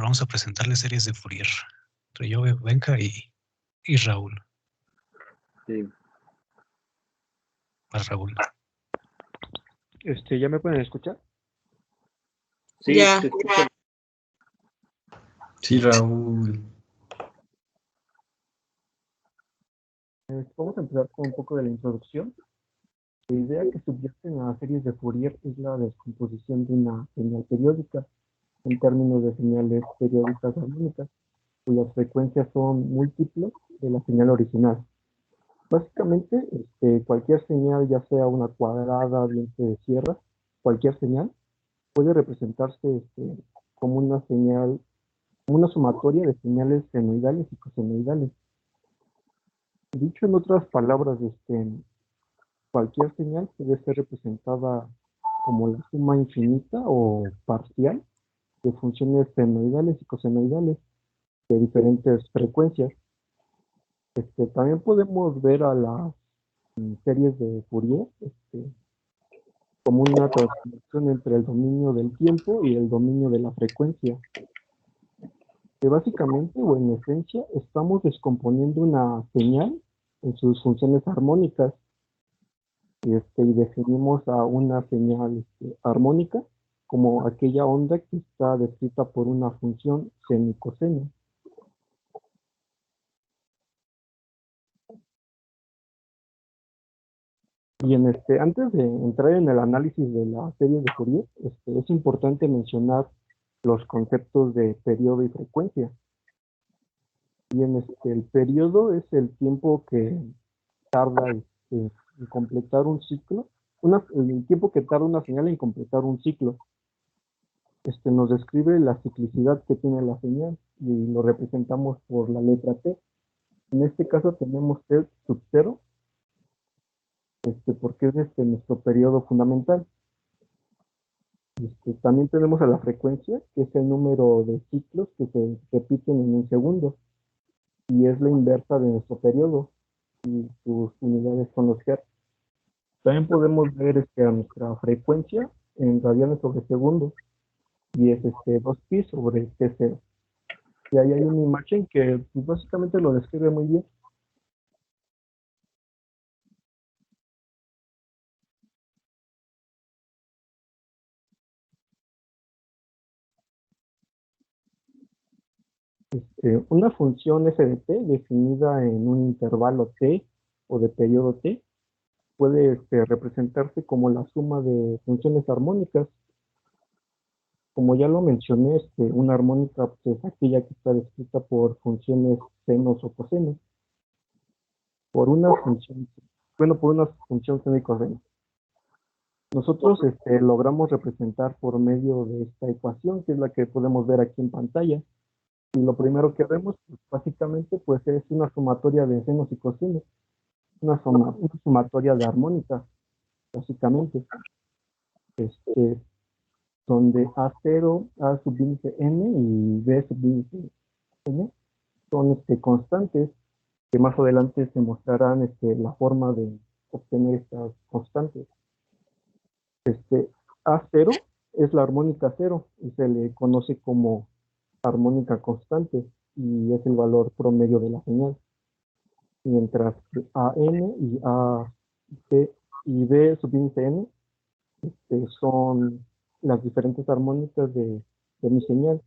pero vamos a presentarle series de Fourier. Entre yo, Benja y Raúl. Sí. Más Raúl. ¿Ya me pueden escuchar? Sí, Ya. te escucho. Sí, Raúl. Vamos a empezar con un poco de la introducción. La idea que subyace en las series de Fourier es la descomposición de una señal periódica en términos de señales periódicas armónicas, cuyas frecuencias son múltiplos de la señal original. Básicamente, cualquier señal, ya sea una cuadrada, diente de sierra, cualquier señal, puede representarse como una señal, como una sumatoria de señales senoidales y cosenoidales. Dicho en otras palabras, cualquier señal puede ser representada como la suma infinita o parcial de funciones senoidales y cosenoidales de diferentes frecuencias. También podemos ver a las series de Fourier como una transformación entre el dominio del tiempo y el dominio de la frecuencia. Que básicamente, o en esencia, estamos descomponiendo una señal en sus funciones armónicas y definimos a una señal armónica como aquella onda que está descrita por una función seno y coseno. Y antes de entrar en el análisis de la serie de Fourier, es importante mencionar los conceptos de periodo y frecuencia. Y el periodo es el tiempo que tarda en completar un ciclo, el tiempo que tarda una señal en completar un ciclo. Nos describe la ciclicidad que tiene la señal y lo representamos por la letra T. En este caso tenemos T sub 0, porque es nuestro periodo fundamental. También tenemos a la frecuencia, que es el número de ciclos que se repiten en un segundo, y es la inversa de nuestro periodo, y sus unidades son los hertz. También podemos ver a nuestra frecuencia en radianes sobre segundo, y es 2pi sobre T0. Y ahí hay una imagen que pues, básicamente lo describe muy bien. Una función f de t definida en un intervalo t o de periodo t puede representarse como la suma de funciones armónicas. Como ya lo mencioné, una armónica pues, es aquella que está descrita por funciones senos o cosenos. Por una función seno y coseno. Nosotros logramos representar por medio de esta ecuación, que es la que podemos ver aquí en pantalla. Y lo primero que vemos, pues, básicamente, pues es una sumatoria de senos y cosenos. Una sumatoria de armónicas, básicamente. Donde A0, A subíndice n y B subíndice n son constantes, que más adelante se mostrarán la forma de obtener estas constantes. A0 es la armónica 0 y se le conoce como armónica constante y es el valor promedio de la señal. Mientras que AN y AB y B subíndice n son las diferentes armónicas de mi señal.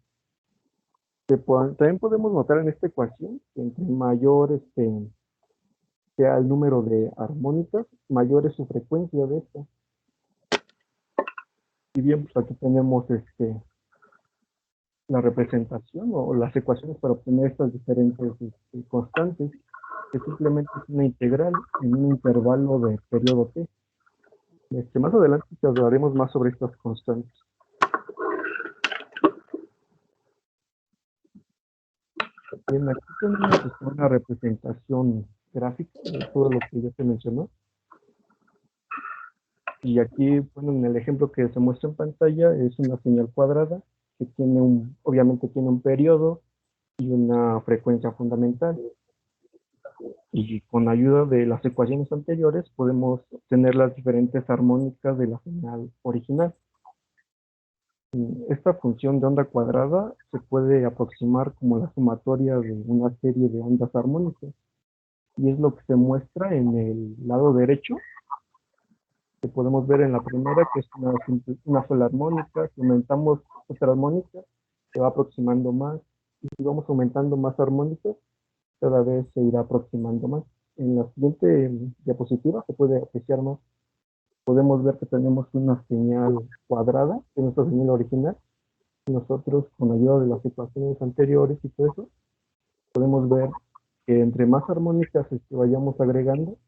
También podemos notar en esta ecuación que entre mayor sea el número de armónicas, mayor es su frecuencia de esta. Y bien, pues aquí tenemos la representación o las ecuaciones para obtener estas diferentes constantes, que simplemente es una integral en un intervalo de periodo t. Más adelante te hablaremos más sobre estas constantes. Bien, aquí tenemos una representación gráfica de todo lo que ya se mencionó. Y aquí, bueno, en el ejemplo que se muestra en pantalla es una señal cuadrada que obviamente tiene un periodo y una frecuencia fundamental. Y con ayuda de las ecuaciones anteriores podemos obtener las diferentes armónicas de la señal original. Esta función de onda cuadrada se puede aproximar como la sumatoria de una serie de ondas armónicas. Y es lo que se muestra en el lado derecho, que podemos ver en la primera, que es una sola armónica. Si aumentamos otra armónica, se va aproximando más. Y si vamos aumentando más armónicas, cada vez se irá aproximando más. En la siguiente diapositiva se puede apreciar más. Podemos ver que tenemos una señal cuadrada, que es nuestra señal original. Y nosotros, con ayuda de las ecuaciones anteriores y todo eso, podemos ver que entre más armónicas vayamos agregando,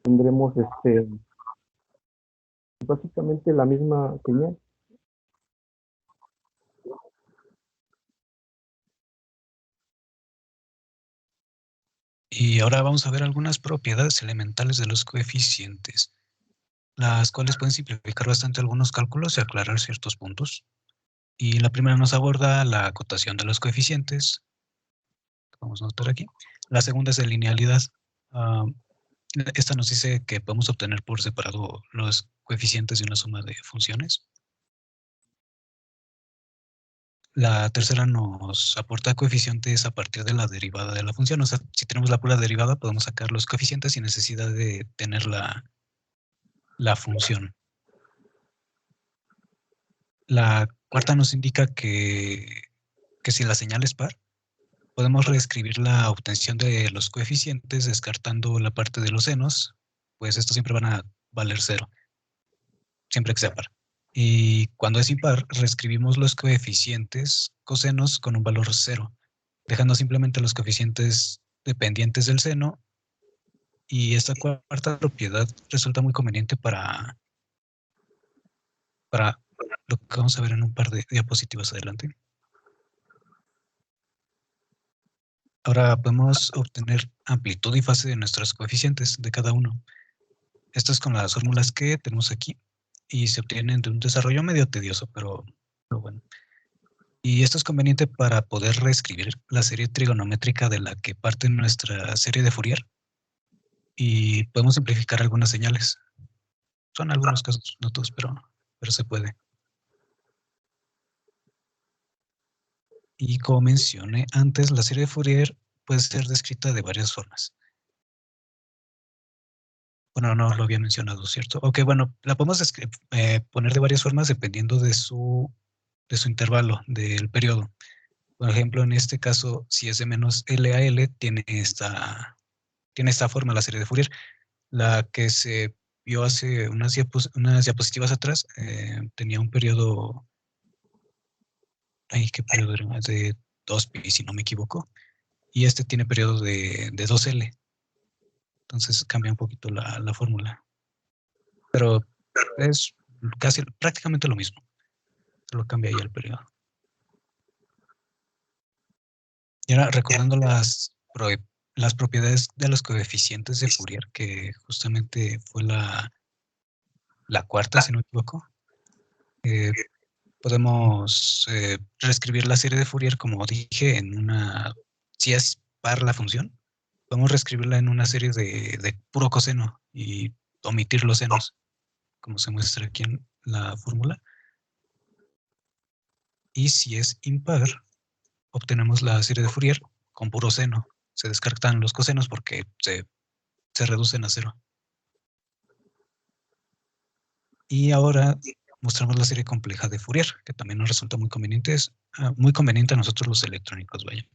tendremos básicamente la misma señal. Y ahora vamos a ver algunas propiedades elementales de los coeficientes, las cuales pueden simplificar bastante algunos cálculos y aclarar ciertos puntos. Y la primera nos aborda la acotación de los coeficientes. Vamos a notar aquí. La segunda es de linealidad. Ah, esta nos dice que podemos obtener por separado los coeficientes de una suma de funciones. La tercera nos aporta coeficientes a partir de la derivada de la función. O sea, si tenemos la pura derivada, podemos sacar los coeficientes sin necesidad de tener la función. La cuarta nos indica que si la señal es par, podemos reescribir la obtención de los coeficientes descartando la parte de los senos, pues estos siempre van a valer 0, siempre que sea par. Y cuando es impar, reescribimos los coeficientes cosenos con un valor 0, dejando simplemente los coeficientes dependientes del seno. Y esta cuarta propiedad resulta muy conveniente para lo que vamos a ver en un par de diapositivas adelante. Ahora podemos obtener amplitud y fase de nuestros coeficientes de cada uno. Esto es con las fórmulas que tenemos aquí y se obtienen de un desarrollo medio tedioso, pero bueno. Y esto es conveniente para poder reescribir la serie trigonométrica de la que parte nuestra serie de Fourier y podemos simplificar algunas señales. Son algunos casos, no todos, pero se puede. Y como mencioné antes, la serie de Fourier puede ser descrita de varias formas. Bueno, no lo había mencionado, ¿cierto? Ok, bueno, la podemos poner de varias formas dependiendo de su intervalo, del periodo. Por ejemplo, en este caso, si es de menos L a L, tiene esta forma la serie de Fourier. La que se vio hace unas diapositivas atrás tenía un periodo, ¿qué periodo era? De 2pi, si no me equivoco. Y este tiene periodo de 2L. Entonces cambia un poquito la fórmula. Pero es prácticamente lo mismo. Solo cambia ahí el periodo. Y ahora, recordando las propiedades de los coeficientes de Fourier, que justamente fue la cuarta, si no me equivoco, podemos reescribir la serie de Fourier, como dije, si es par la función, podemos reescribirla en una serie de puro coseno y omitir los senos, como se muestra aquí en la fórmula. Y si es impar, obtenemos la serie de Fourier con puro seno. Se descartan los cosenos porque se reducen a 0. Y ahora mostramos la serie compleja de Fourier, que también nos resulta muy conveniente. Es muy conveniente a nosotros los electrónicos, vaya.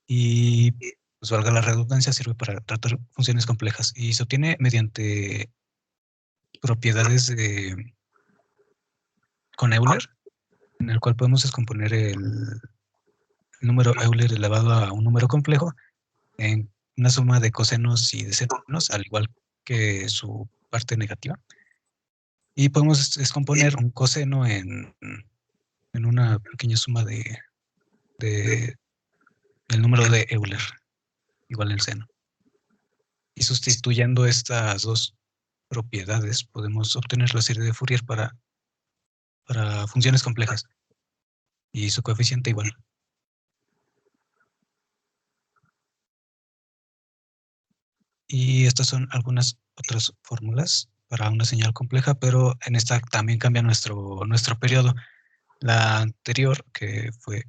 Y, pues valga la redundancia, sirve para tratar funciones complejas. Y se obtiene mediante propiedades con Euler, en el cual podemos descomponer el número Euler elevado a un número complejo en una suma de cosenos y de senos, al igual que su parte negativa. Y podemos descomponer un coseno en una pequeña suma del número de Euler, igual el seno. Y sustituyendo estas dos propiedades, podemos obtener la serie de Fourier para funciones complejas. Y su coeficiente igual. Y estas son algunas otras fórmulas para una señal compleja, pero en esta también cambia nuestro periodo. La anterior, que fue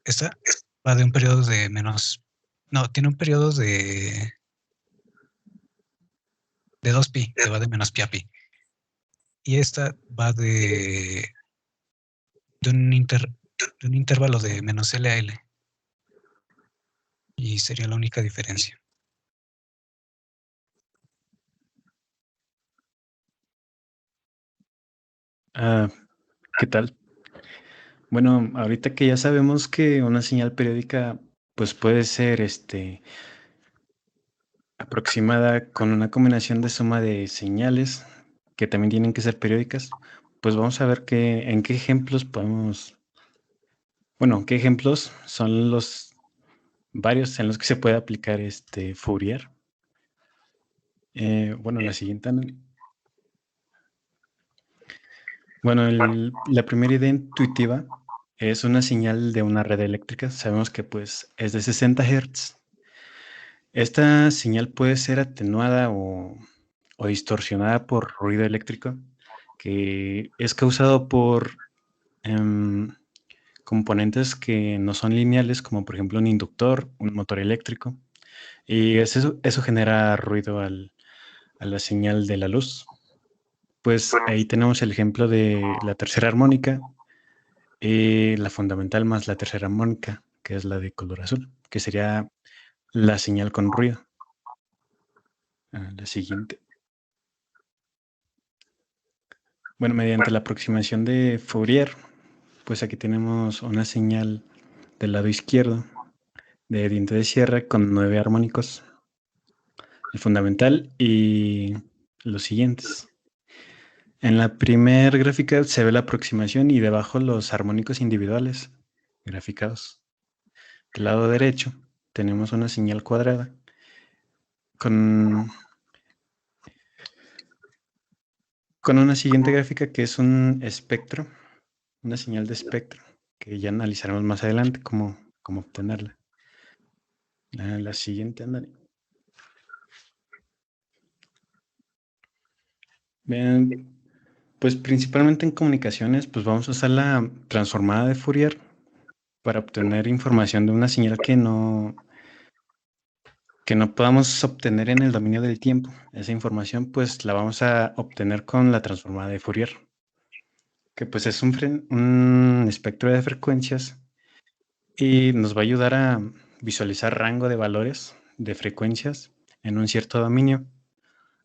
esta, va de un periodo de menos... No, tiene un periodo de 2pi, que va de menos pi a pi. Y esta va de un intervalo de menos L a L. Y sería la única diferencia. ¿Qué tal? Bueno, ahorita que ya sabemos que una señal periódica pues puede ser aproximada con una combinación de suma de señales que también tienen que ser periódicas, pues vamos a ver en qué ejemplos podemos, bueno, qué ejemplos son los varios en los que se puede aplicar Fourier. Bueno, la siguiente. Bueno, la primera idea intuitiva es una señal de una red eléctrica. Sabemos que pues es de 60 Hz. Esta señal puede ser atenuada o distorsionada por ruido eléctrico, que es causado por componentes que no son lineales, como por ejemplo un inductor, un motor eléctrico, y eso genera ruido a la señal de la luz. Pues ahí tenemos el ejemplo de la tercera armónica y la fundamental más la tercera armónica, que es la de color azul, que sería la señal con ruido. La siguiente. Bueno, mediante la aproximación de Fourier, pues aquí tenemos una señal del lado izquierdo de diente de sierra con 9 armónicos, el fundamental y los siguientes. En la primera gráfica se ve la aproximación y debajo los armónicos individuales graficados. Del lado derecho tenemos una señal cuadrada con una siguiente gráfica que es un espectro, una señal de espectro, que ya analizaremos más adelante cómo obtenerla. La siguiente, Andani. Bien, pues principalmente en comunicaciones, pues vamos a usar la transformada de Fourier para obtener información de una señal que no podamos obtener en el dominio del tiempo. Esa información pues la vamos a obtener con la transformada de Fourier, que pues es un espectro de frecuencias y nos va a ayudar a visualizar rango de valores de frecuencias en un cierto dominio.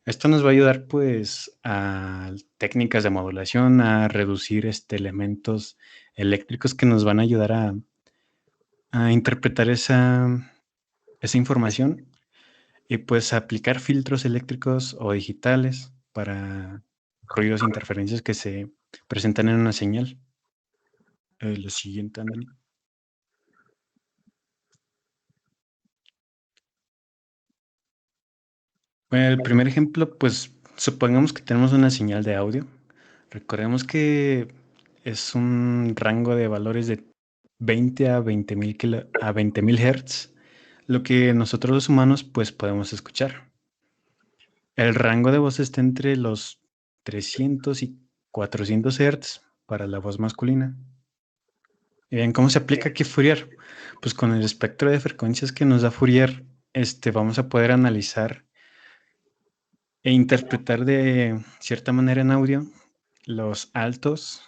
Esto nos va a ayudar pues a técnicas de modulación, a reducir elementos eléctricos que nos van a ayudar a interpretar esa información y pues aplicar filtros eléctricos o digitales para ruidos e interferencias que se presentan en una señal. Lo siguiente, Andani. Bueno, el primer ejemplo, pues supongamos que tenemos una señal de audio. Recordemos que es un rango de valores de 20 a 20.000 Hz, lo que nosotros los humanos pues podemos escuchar. El rango de voz está entre los 300 y 400 Hz para la voz masculina. Y bien, ¿cómo se aplica aquí Fourier? Pues con el espectro de frecuencias que nos da Fourier, vamos a poder analizar e interpretar de cierta manera en audio los altos,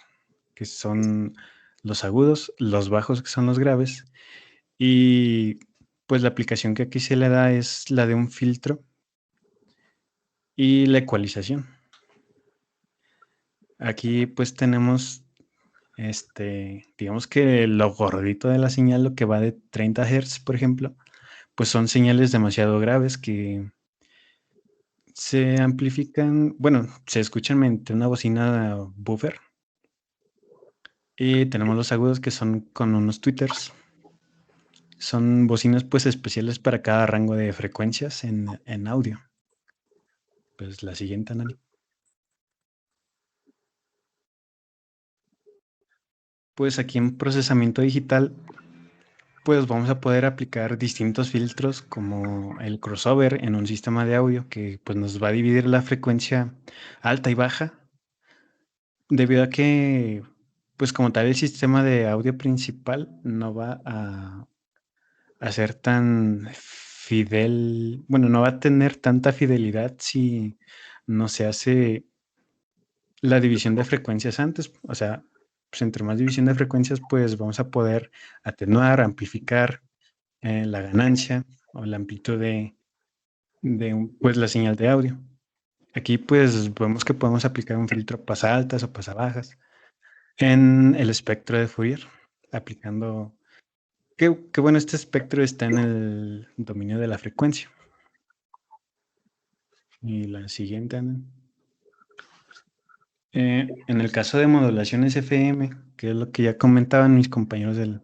que son los agudos, los bajos, que son los graves, y pues la aplicación que aquí se le da es la de un filtro y la ecualización. Aquí pues tenemos, digamos que lo gordito de la señal, lo que va de 30 Hz, por ejemplo, pues son señales demasiado graves que se amplifican, bueno, se escuchan mediante una bocina buffer. Y tenemos los agudos que son con unos tweeters. Son bocinas pues especiales para cada rango de frecuencias en audio. Pues la siguiente, Nani. Pues aquí en procesamiento digital, pues vamos a poder aplicar distintos filtros como el crossover en un sistema de audio que pues nos va a dividir la frecuencia alta y baja, debido a que pues como tal el sistema de audio principal no va a ser tan fidel, bueno, no va a tener tanta fidelidad si no se hace la división de frecuencias antes. O sea, pues entre más división de frecuencias, pues vamos a poder atenuar, amplificar la ganancia o la amplitud pues, la señal de audio. Aquí pues vemos que podemos aplicar un filtro pasaltas o pasabajas en el espectro de Fourier, aplicando que bueno, este espectro está en el dominio de la frecuencia. Y la siguiente, Ana. En el caso de modulaciones FM, que es lo que ya comentaban mis compañeros de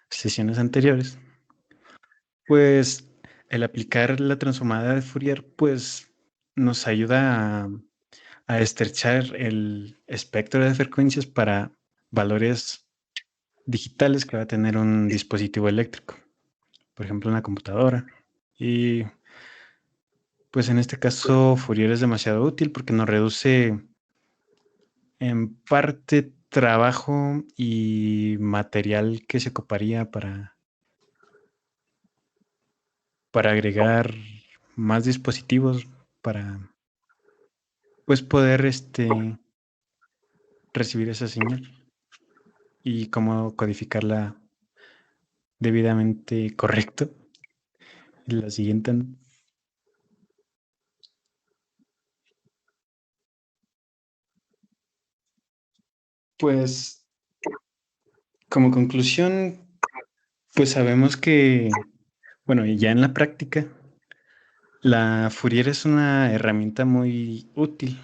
sesiones anteriores, pues el aplicar la transformada de Fourier, pues nos ayuda a estrechar el espectro de frecuencias para valores digitales que va a tener un dispositivo eléctrico, por ejemplo una computadora. Y pues en este caso Fourier es demasiado útil porque nos reduce en parte trabajo y material que se ocuparía para agregar más dispositivos para pues poder recibir esa señal y cómo codificarla debidamente correcto. Y la siguiente. Pues como conclusión, pues sabemos que, bueno, ya en la práctica, la Fourier es una herramienta muy útil.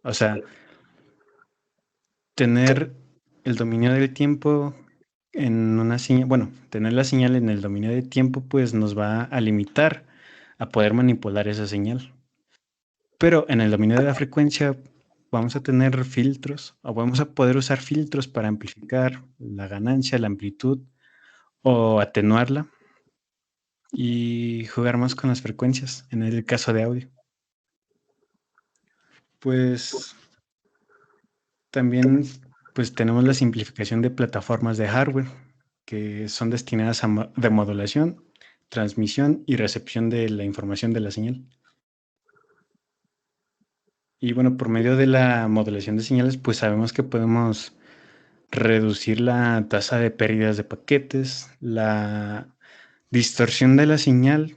O sea, tener el dominio del tiempo en una señal, bueno, tener la señal en el dominio del tiempo, pues nos va a limitar a poder manipular esa señal. Pero en el dominio de la frecuencia vamos a tener filtros o vamos a poder usar filtros para amplificar la ganancia, la amplitud o atenuarla y jugar más con las frecuencias en el caso de audio. Pues también pues tenemos la simplificación de plataformas de hardware que son destinadas a de modulación, transmisión y recepción de la información de la señal. Y bueno, por medio de la modulación de señales, pues sabemos que podemos reducir la tasa de pérdidas de paquetes, la distorsión de la señal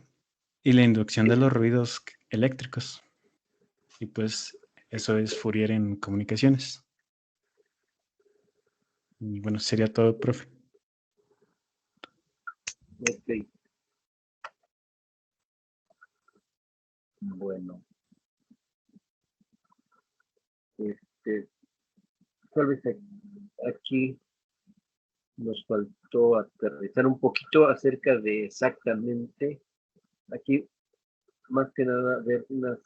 y la inducción de los ruidos eléctricos. Y pues eso es Fourier en comunicaciones. Y bueno, sería todo, profe. Ok. Bueno. Tal vez aquí nos faltó aterrizar un poquito acerca de exactamente, aquí más que nada ver unas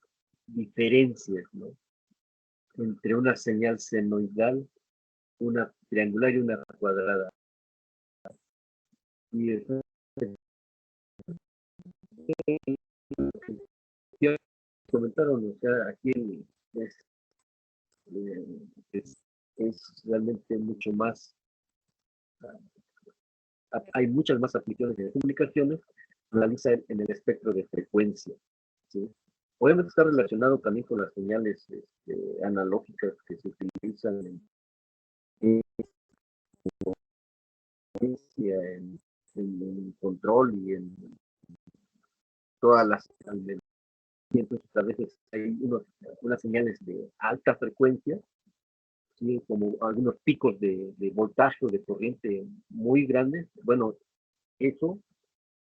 diferencias, ¿no? Entre una señal senoidal, una triangular y una cuadrada. Y eso ya comentaron, o sea, aquí es, eh, es, es realmente mucho más, hay muchas más aplicaciones de comunicaciones, analiza en el espectro de frecuencia, ¿sí? Obviamente está relacionado también con las señales analógicas que se utilizan en control y en todas las entonces a veces hay unas señales de alta frecuencia, ¿sí? Como algunos picos de voltaje o de corriente muy grandes. Bueno, eso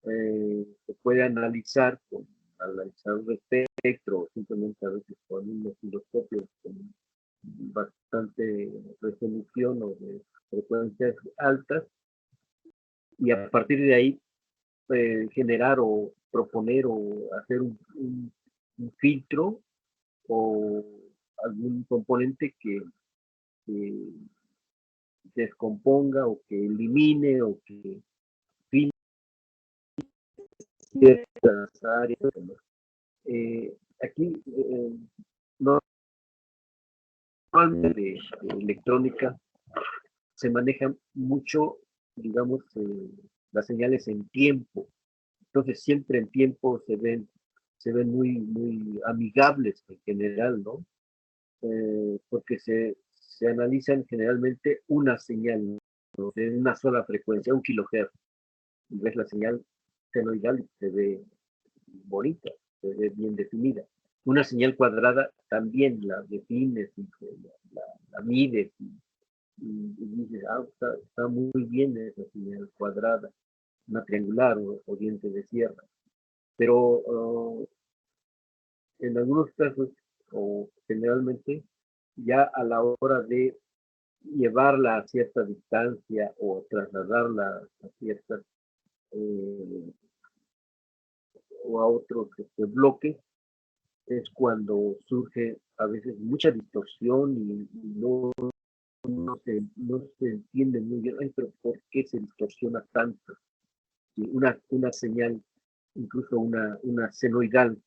se puede analizar con analizar un espectro o simplemente a veces con un osciloscopio con bastante resolución o de frecuencias altas y a partir de ahí generar o proponer o hacer un filtro o algún componente que descomponga o que elimine o que filtre ciertas áreas. Aquí normalmente de electrónica se manejan mucho, digamos, las señales en tiempo. Entonces siempre en tiempo se ven muy amigables en general, ¿no? Porque se analizan generalmente una señal, ¿no? De una sola frecuencia, 1 kHz. Y ves la señal senoidal y se ve bonita, se ve bien definida. Una señal cuadrada también la defines, y la mides y dices, está muy bien esa señal cuadrada, una triangular o diente de sierra. Pero en algunos casos, o generalmente, ya a la hora de llevarla a cierta distancia o trasladarla a ciertas o a otros bloques, es cuando surge a veces mucha distorsión y no se entiende muy bien, ay, pero ¿por qué se distorsiona tanto? ¿Sí? Una señal, incluso una senoidal,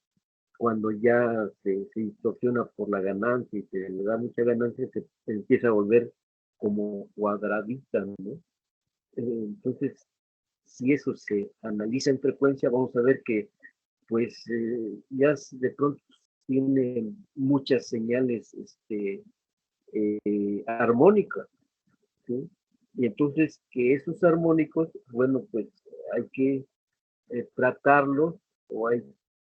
cuando ya se distorsiona por la ganancia y se le da mucha ganancia, se empieza a volver como cuadradita, ¿no? Entonces, si eso se analiza en frecuencia, vamos a ver que pues ya de pronto tiene muchas señales armónicas, ¿sí? Y entonces que esos armónicos, bueno, pues hay que tratarlos o hay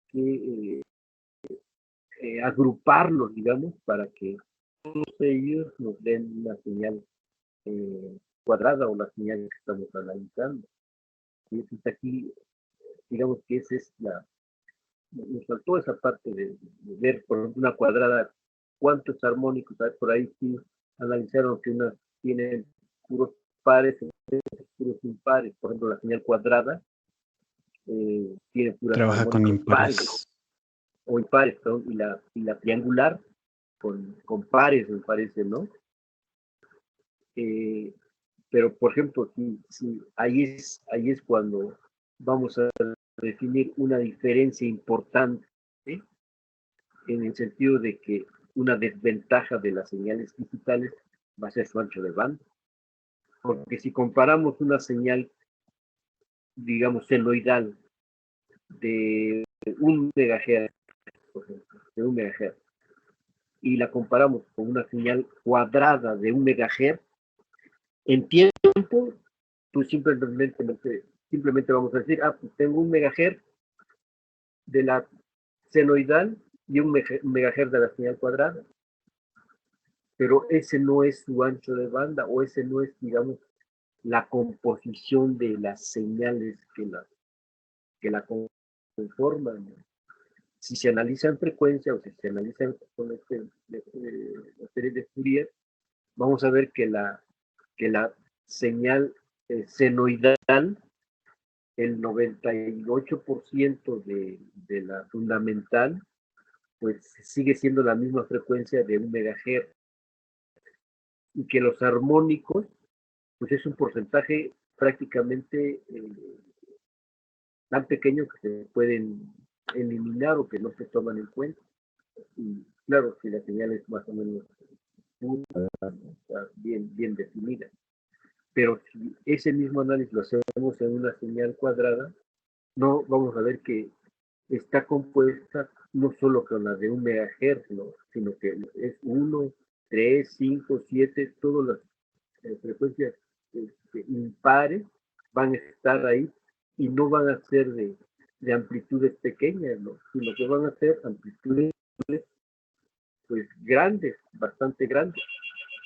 que agruparlos, digamos, para que todos ellos nos den una señal cuadrada o la señal que estamos analizando. Y eso está aquí, digamos que esa es nos faltó esa parte de ver por ejemplo, una cuadrada, cuántos armónicos hay por ahí, sí analizaron que unas tienen puros pares, puros impares, por ejemplo la señal cuadrada tiene puras Trabaja con armónicos pares, impares. o impares, perdón, y la triangular con pares, me parece, ¿no? Pero, por ejemplo, ahí es cuando vamos a definir una diferencia importante, ¿sí? En el sentido de que una desventaja de las señales digitales va a ser su ancho de banda. Porque si comparamos una señal, digamos, senoidal de 1 MHz, por ejemplo, de 1 MHz, y la comparamos con una señal cuadrada de 1 MHz, en tiempo, pues simplemente vamos a decir, pues tengo 1 MHz de la senoidal y 1 MHz de la señal cuadrada. Pero ese no es su ancho de banda, o ese no es, digamos, la composición de las señales que la conforman. Si se analiza en frecuencia o si se analiza con la serie de Fourier, vamos a ver que la señal senoidal, el 98% de la fundamental, pues sigue siendo la misma frecuencia de 1 MHz, y que los armónicos, pues es un porcentaje prácticamente tan pequeño que se pueden eliminar o que no se toman en cuenta. Y claro, si la señal es más o menos bien definida. Pero si ese mismo análisis lo hacemos en una señal cuadrada, no vamos a ver que está compuesta no solo con la de 1 MHz, ¿no? Sino que es 1, 3, 5, 7, todas las frecuencias impares van a estar ahí y no van a ser de amplitudes pequeñas, ¿no? Sino que van a ser amplitudes pues grandes, bastante grandes,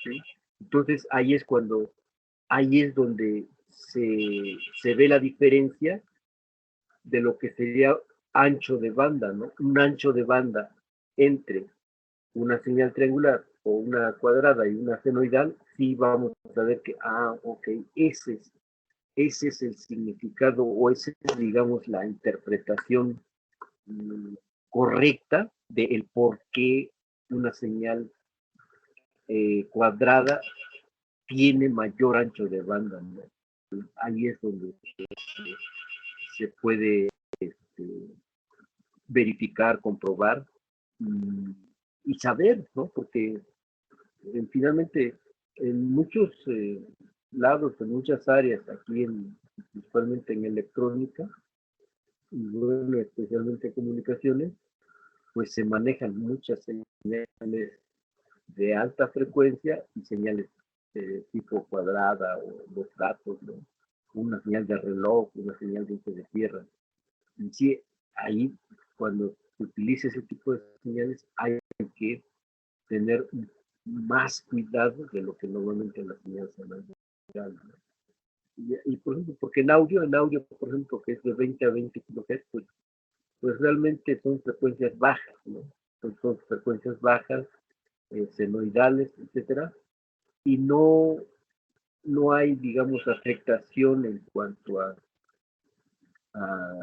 ¿sí? Entonces ahí es donde se ve la diferencia de lo que sería ancho de banda, ¿no? Un ancho de banda entre una señal triangular o una cuadrada y una senoidal, sí vamos a ver que, ok, ese es el significado, o esa es, digamos, la interpretación correcta del por qué una señal cuadrada tiene mayor ancho de banda, ¿no? Ahí es donde se puede verificar, comprobar y saber, ¿no? Porque finalmente en muchos lados, en muchas áreas, aquí principalmente en electrónica, y bueno, especialmente en comunicaciones, pues se manejan muchas señales de alta frecuencia y señales de tipo cuadrada o los datos, ¿no? Una señal de reloj, una señal de tierra. Y sí, ahí cuando se utiliza ese tipo de señales hay que tener más cuidado de lo que normalmente la señal se maneja. Y por ejemplo, porque en audio, por ejemplo, que es de 20 a 20 kHz, pues realmente son frecuencias bajas, ¿no? Son frecuencias bajas, senoidales, etcétera, y no hay, digamos, afectación en cuanto a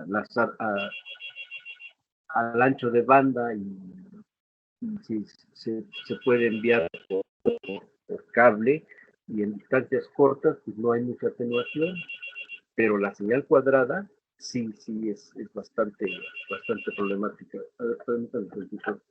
las, al ancho de banda y si se puede enviar por cable y en distancias cortas, pues no hay mucha atenuación, pero la señal cuadrada sí es bastante problemática. A ver, permítame un poquito.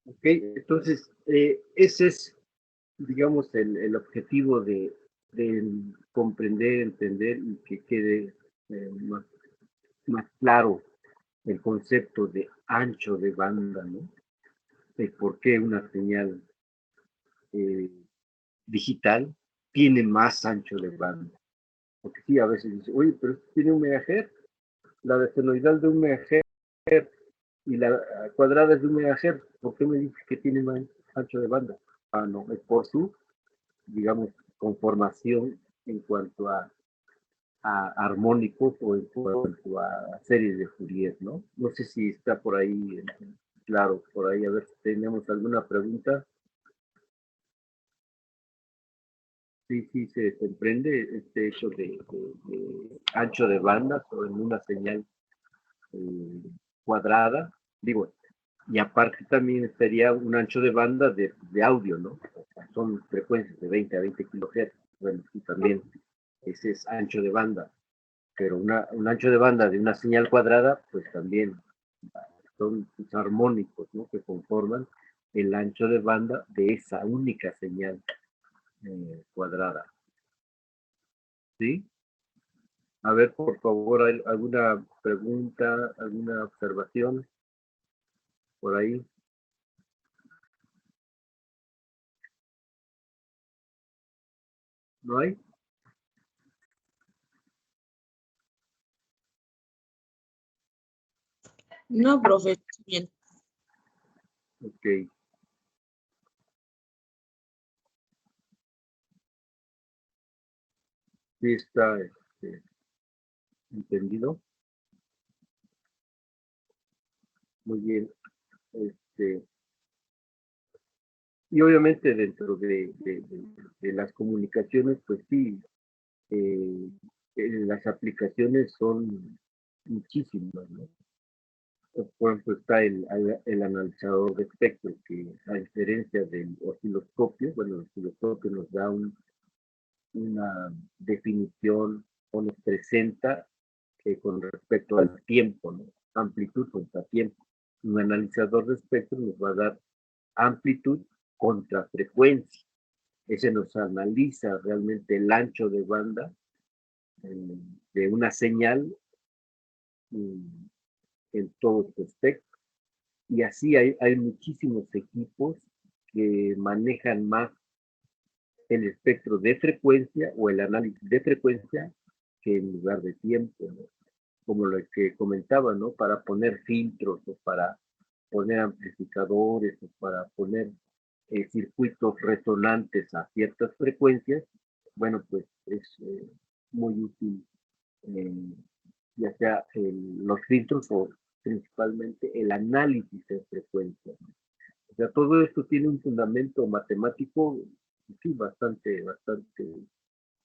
Ok, entonces, ese es, digamos, el objetivo de comprender, entender y que quede más claro el concepto de ancho de banda, ¿no? De por qué una señal eh, digital tiene más ancho de banda. Porque sí, a veces dice, oye, pero esto tiene un megahertz, la de senoidal de un megahertz y la cuadrada es de un megahertz, ¿por qué me dices que tiene más ancho de banda? Ah, no, es por su, digamos, conformación en cuanto a armónicos o en cuanto a series de Fourier, ¿no? No sé si está por ahí, claro, por ahí, a ver si tenemos alguna pregunta. Sí se comprende este hecho de ancho de banda o en una señal cuadrada, digo, y aparte también sería un ancho de banda de audio, ¿no? O sea, son frecuencias de 20 a 20 kHz, bueno, y también ese es ancho de banda, pero un ancho de banda de una señal cuadrada, pues también son armónicos, ¿no? Que conforman el ancho de banda de esa única señal cuadrada, ¿sí? A ver, por favor, ¿hay alguna pregunta, alguna observación por ahí? ¿No hay? No, profe, bien. Ok. Sí está entendido. Muy bien. Este, y obviamente dentro de las comunicaciones, pues sí, las aplicaciones son muchísimas, ¿no? Por ejemplo, está el analizador de espectro, que a diferencia del osciloscopio, bueno, el osciloscopio nos da una definición o nos presenta con respecto al tiempo, ¿no? Amplitud contra tiempo. Un analizador de espectro nos va a dar amplitud contra frecuencia. Ese nos analiza realmente el ancho de banda de una señal en todo su espectro. Y así hay muchísimos equipos que manejan más el espectro de frecuencia o el análisis de frecuencia que en lugar de tiempo, ¿no? Como lo que comentaba, ¿no? Para poner filtros o para poner amplificadores o para poner circuitos resonantes a ciertas frecuencias, bueno, pues es muy útil, ya sea los filtros o principalmente el análisis de frecuencias. O sea, todo esto tiene un fundamento matemático, sí, bastante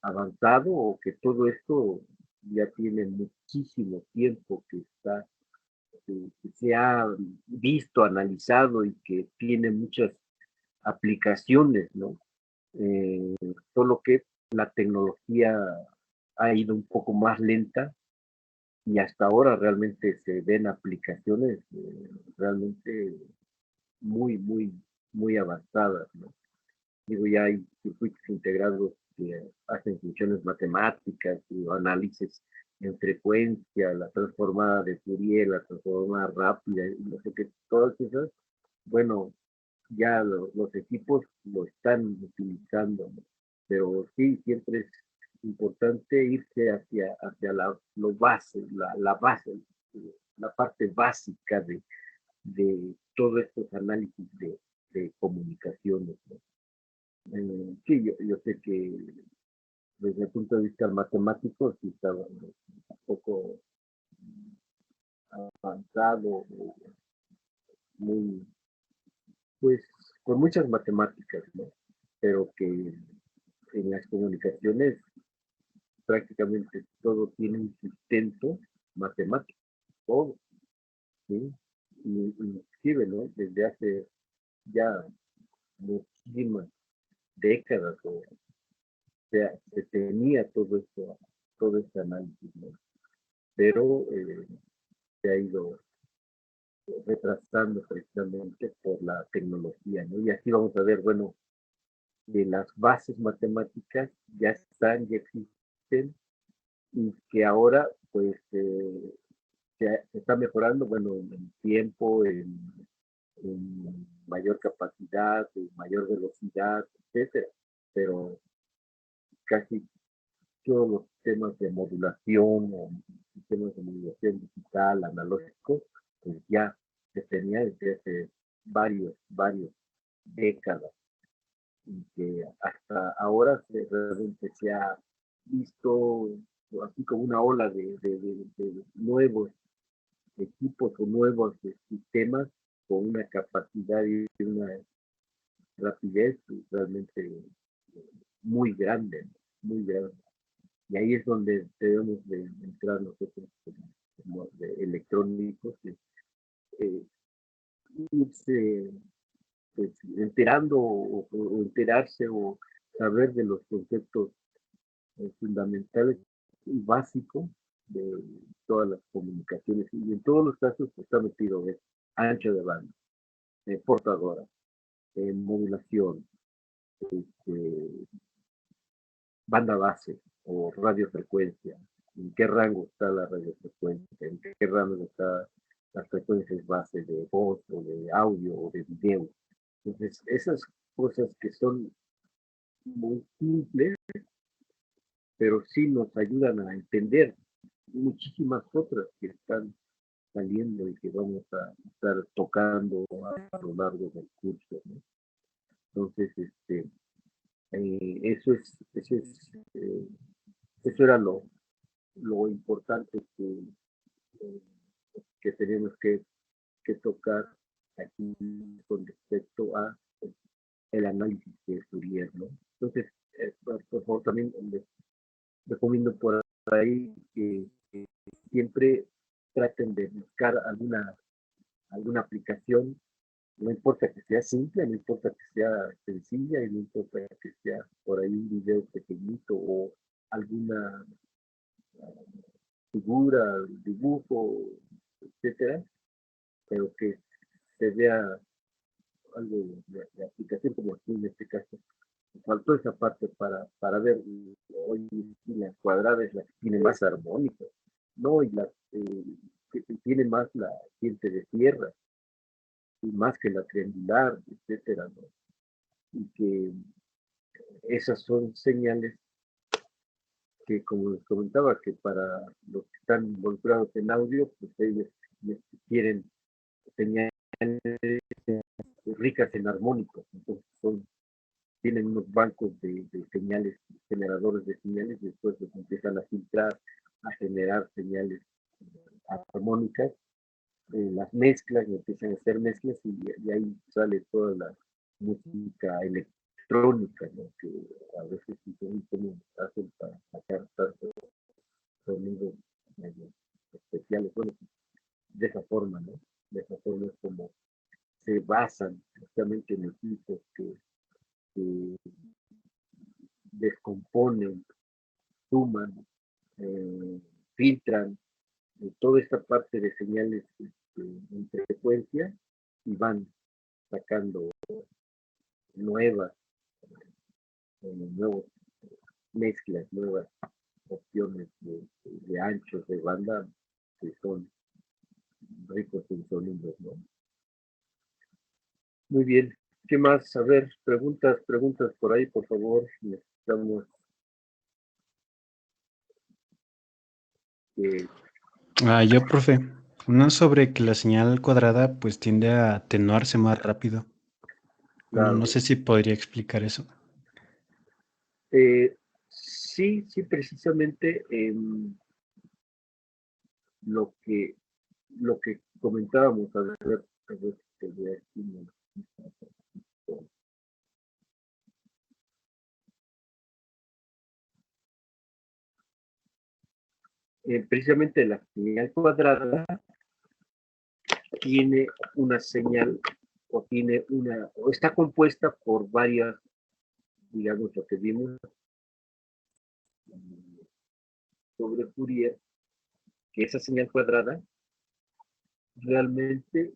avanzado, o que todo esto ya tiene muchísimo tiempo que se ha visto, analizado y que tiene muchas aplicaciones, ¿no? Solo que la tecnología ha ido un poco más lenta y hasta ahora realmente se ven aplicaciones realmente muy avanzadas, ¿no? Digo, ya hay circuitos integrados que hacen funciones matemáticas y análisis en frecuencia, la transformada de Fourier, la transformada rápida, y no sé qué, todas esas, bueno, ya los equipos lo están utilizando, ¿no? Pero sí, siempre es importante irse hacia lo base, la base, la parte básica de todos estos análisis de comunicaciones, ¿no? Sí, yo sé que desde el punto de vista matemático sí estaba un poco avanzado, muy, pues, con muchas matemáticas, ¿no? Pero que en las comunicaciones prácticamente todo tiene un sustento matemático, todo, ¿sí? Y inclusive, ¿no? Desde hace ya muchísimas décadas, o sea, se tenía todo esto, todo este análisis, ¿no? Pero se ha ido retrasando precisamente por la tecnología, ¿no? Y así vamos a ver, bueno, de las bases matemáticas ya están, ya existen, y que ahora, pues, se está mejorando, bueno, en tiempo, en mayor capacidad, en mayor velocidad, etcétera. Pero casi todos los sistemas de modulación o sistemas de modulación digital, analógicos, pues ya se tenía desde hace varios décadas, y que hasta ahora realmente se ha visto así como una ola de nuevos equipos o nuevos sistemas con una capacidad y una rapidez realmente muy grande, muy grande. Y ahí es donde debemos de entrar nosotros como electrónicos, eh, irse pues, enterando o enterarse o saber de los conceptos fundamentales y básicos de todas las comunicaciones. Y en todos los casos está metido ancho de banda, portadora, modulación, este, banda base o radiofrecuencia, en qué rango está la radiofrecuencia, en qué rango está las frecuencias base de voz o de audio o de video. Entonces, esas cosas que son muy simples, pero sí nos ayudan a entender muchísimas otras que están saliendo y que vamos a estar tocando a lo largo del curso, ¿no? Entonces, eh, eso era lo importante eh, que tenemos que tocar aquí con respecto a el análisis de Fourier, ¿no? Entonces, por favor, también les recomiendo por ahí que siempre traten de buscar alguna aplicación, no importa que sea simple, no importa que sea sencilla, y no importa que sea por ahí un video pequeñito o alguna figura, dibujo, etcétera, pero que se vea algo de aplicación, como aquí en este caso. Me faltó esa parte para ver, hoy las cuadradas las que tiene más armónica, ¿no? Y las que tiene más la diente de tierra, y más que la triangular, etcétera, ¿no? Y que esas son señales que, como les comentaba, que para los que están involucrados en audio, pues ellos quieren señales ricas en armónicos, entonces tienen unos bancos de señales, generadores de señales, y después los empiezan a filtrar, a generar señales armónicas, las mezclas, y empiezan a hacer mezclas, y ahí sale toda la música electrónica, ¿no? Que a veces sí son como hacen para sacar tantos sonidos especiales. Bueno, de esa forma, ¿no? De esa forma es como se basan justamente en equipos que descomponen, suman, filtran toda esta parte de señales en frecuencia, y van sacando nuevas, nuevas mezclas, nuevas opciones de anchos de banda que son ricos en sonidos, ¿no? Muy bien. ¿Qué más? A ver, preguntas por ahí, por favor. Necesitamos Yo, profe, una sobre que la señal cuadrada pues tiende a atenuarse más rápido. Bueno, claro. no sé si podría explicar eso. Sí, precisamente lo que comentábamos, a ver, te voy a decir, precisamente la señal cuadrada tiene una señal o está compuesta por varias, digamos, lo que vimos sobre Fourier, que esa señal cuadrada realmente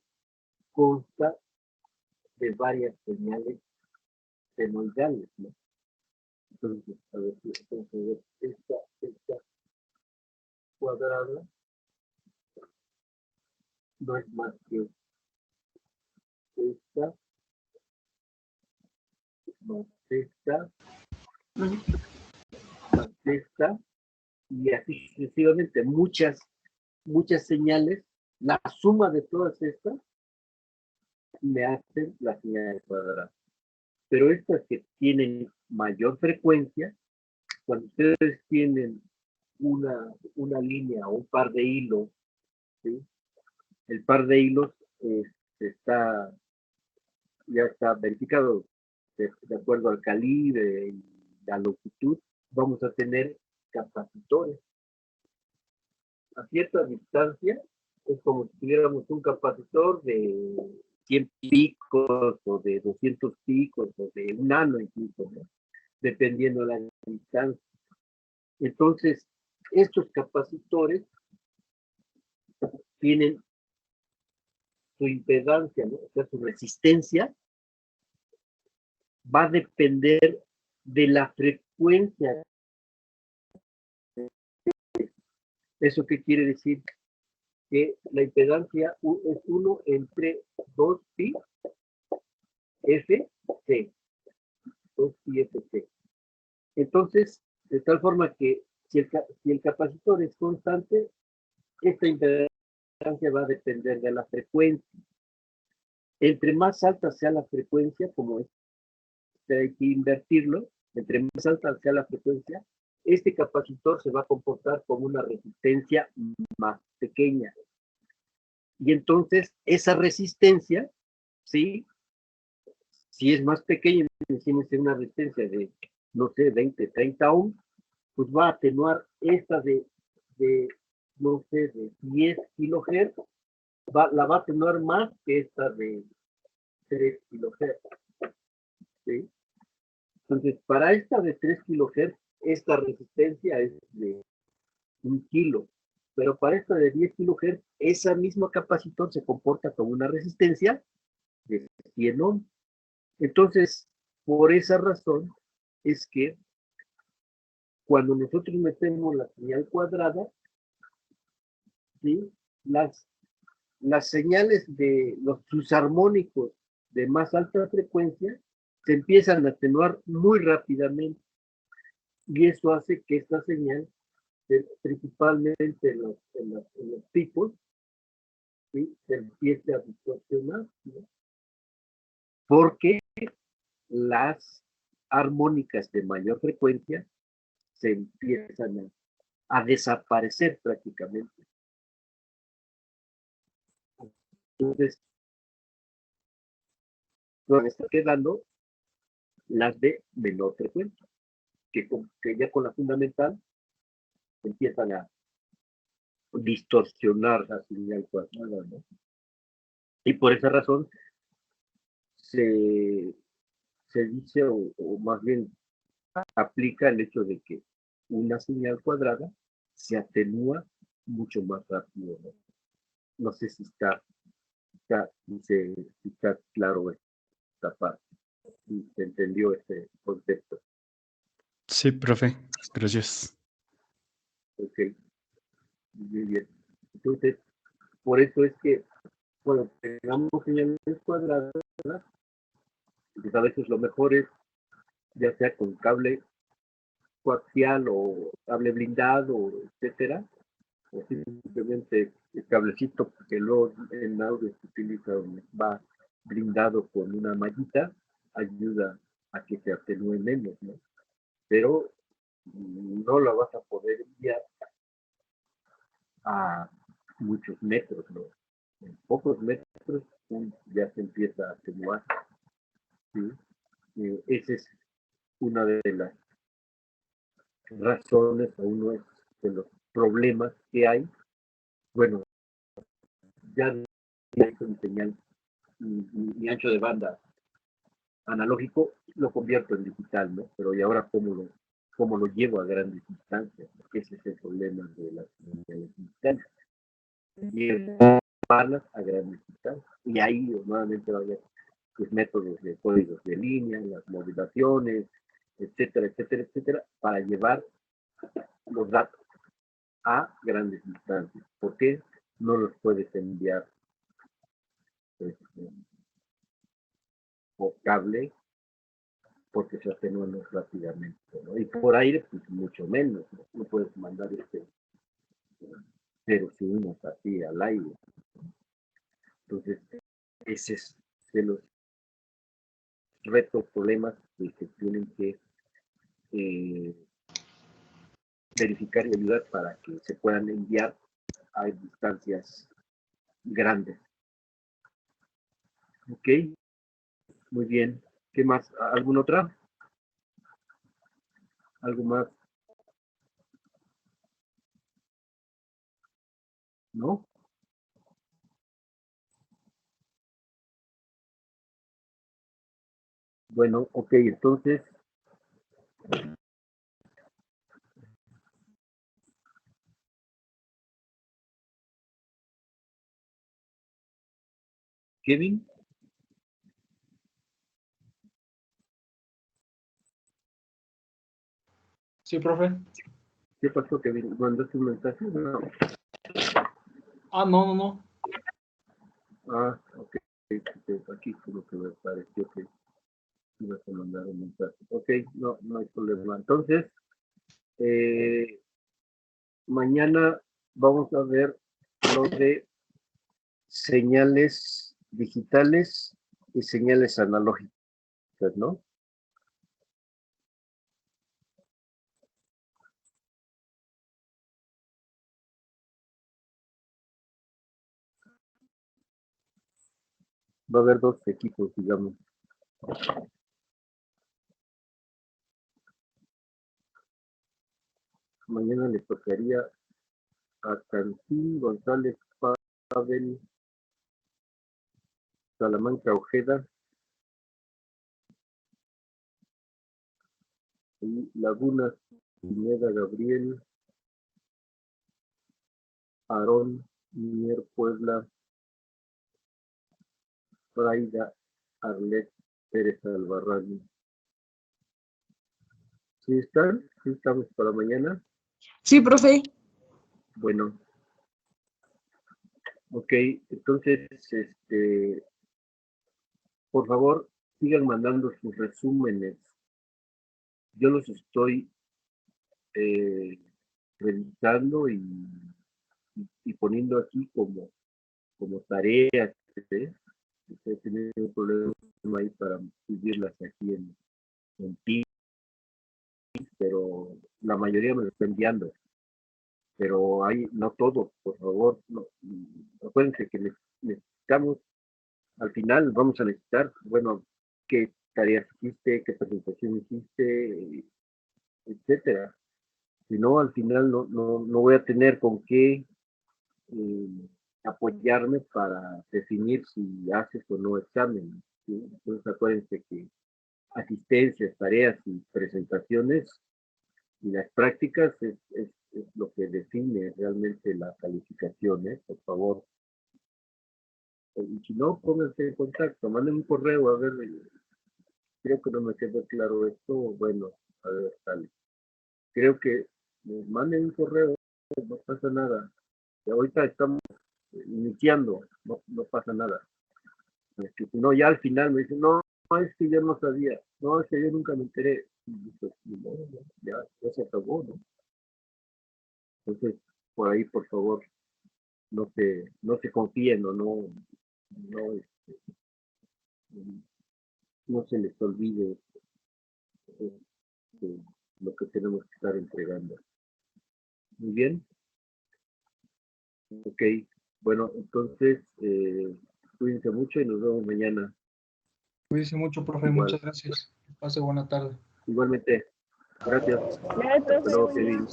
consta de varias señales senoidales, ¿no? Entonces, a ver, esta cuadrada no es más que esta, más esta, más esta, y así sucesivamente. Muchas señales, la suma de todas estas me hacen la señal cuadrada. Pero estas que tienen mayor frecuencia, cuando ustedes tienen una línea o un par de hilos, ¿sí? El par de hilos ya está verificado de acuerdo al calibre y la longitud. Vamos a tener capacitores. A cierta distancia es como si tuviéramos un capacitor de 100 picos o de 200 picos o de un nano incluso, ¿no? Dependiendo de la distancia. Entonces, estos capacitores tienen su impedancia, ¿no? O sea, su resistencia va a depender de la frecuencia. ¿Eso qué quiere decir? Que la impedancia es 1 entre 2 pi f c, 2 pi f c. Entonces, de tal forma que si el capacitor es constante, esta impedancia va a depender de la frecuencia. Entre más alta sea la frecuencia, como hay que invertirlo, entre más alta sea la frecuencia, este capacitor se va a comportar como una resistencia más pequeña. Y entonces esa resistencia, ¿sí? Si es más pequeña, imagínense una resistencia de, no sé, 20, 30 ohms, pues va a atenuar esta de no sé, de 10 kilohertz, la va a atenuar más que esta de 3 kilohertz, ¿sí? Entonces, para esta de 3 kilohertz, esta resistencia es de 1 kilo, pero para esta de 10 kilohertz, esa misma capacitor se comporta como una resistencia de 100 ohms. Entonces, por esa razón es que cuando nosotros metemos la señal cuadrada, ¿sí? Las señales de los susarmónicos de más alta frecuencia se empiezan a atenuar muy rápidamente, y eso hace que esta señal, principalmente en los picos, ¿sí? Se empiece a distorsionar, ¿no? Porque las armónicas de mayor frecuencia se empiezan a desaparecer prácticamente. Entonces, nos está quedando las de menor frecuencia, que ya con la fundamental empiezan a distorsionar la señal cuadrada, ¿no? Y por esa razón se dice, o más bien aplica el hecho de que una señal cuadrada se atenúa mucho más rápido, ¿no? No sé si está claro esta parte, si se entendió este concepto. Sí, profe. Gracias. Ok, muy bien. Entonces, por eso es que cuando tengamos señales cuadradas, pues a veces lo mejor es, ya sea con cable coaxial o cable blindado, etcétera, o simplemente el cablecito que luego en audio se utiliza, donde va blindado con una mallita, ayuda a que se atenúe menos, ¿no? Pero no la vas a poder enviar a muchos metros, ¿no? En pocos metros ya se empieza a atenuar, ¿sí? Esa es una de las razones o uno de los problemas que hay. Bueno, ya no hay con señal ni ancho de banda analógico, lo convierto en digital, ¿no? Pero ¿y ahora cómo lo llevo a grandes distancias? Porque ese es el problema de las señales digitales. Llevarlas a grandes distancias. Y ahí nuevamente va a haber pues, métodos de códigos de línea, las modulaciones, etcétera, etcétera, etcétera, para llevar los datos a grandes distancias. ¿Por qué no los puedes enviar por cable? Porque se atenúan más rápidamente, ¿no? Y por aire, pues mucho menos, ¿no? No puedes mandar ceros y unos así al aire. Entonces, ese es de los retos, problemas que se tienen que verificar y ayudar para que se puedan enviar a distancias grandes. Ok, muy bien. ¿Qué más? ¿Alguna otra? ¿Algo más? ¿No? Bueno, ok, entonces Kevin, Sí, profe. ¿qué pasó, Kevin? ¿Mandaste un mensaje? No. Ah, no. Ah, ok. Aquí como que me pareció que ibas a mandar un mensaje. Ok, no hay problema. Entonces, mañana vamos a ver lo de señales digitales y señales analógicas, ¿no? Va a haber dos equipos, digamos. Mañana le tocaría a Cantín, González, Pavel, Salamanca, Ojeda y Lagunas, Pineda, Gabriel, Aarón, Mier, Puebla, Fraida, Arlet, Pérez Albarrán. ¿Sí están? ¿Sí estamos para mañana? Sí, profe. Bueno, ok, entonces, por favor, sigan mandando sus resúmenes. Yo los estoy revisando y poniendo aquí como como tareas, ¿sí? He tenido un problema ahí para subirlas aquí en Teams, pero la mayoría me lo está enviando. Pero hay, no todo, por favor, no, acuérdense que necesitamos, al final vamos a necesitar, bueno, qué tareas hiciste, qué presentación hiciste, etcétera. Si no, al final no voy a tener con qué apoyarme para definir si haces o no examen, ¿sí? Entonces acuérdense que asistencias, tareas y presentaciones y las prácticas es lo que define realmente la calificación, ¿eh? Por favor. Y si no, pónganse en contacto, manden un correo, a ver, creo que no me quedó claro esto, bueno, a ver, tal. Creo que manden un correo, no pasa nada. Y ahorita estamos iniciando, no pasa nada. Que si no, ya al final me dicen, no, es que yo no sabía, no, es que yo nunca me enteré. Y pues, no, ya se acabó, ¿no? Entonces, por ahí, por favor, no se confíen o no se les olvide lo que tenemos que estar entregando. Muy bien. Ok. Bueno, entonces, cuídense mucho y nos vemos mañana. Cuídese mucho, profe. Igual. Muchas gracias. Pase buena tarde. Igualmente. Gracias. Gracias, Hasta luego, profe. Kevin.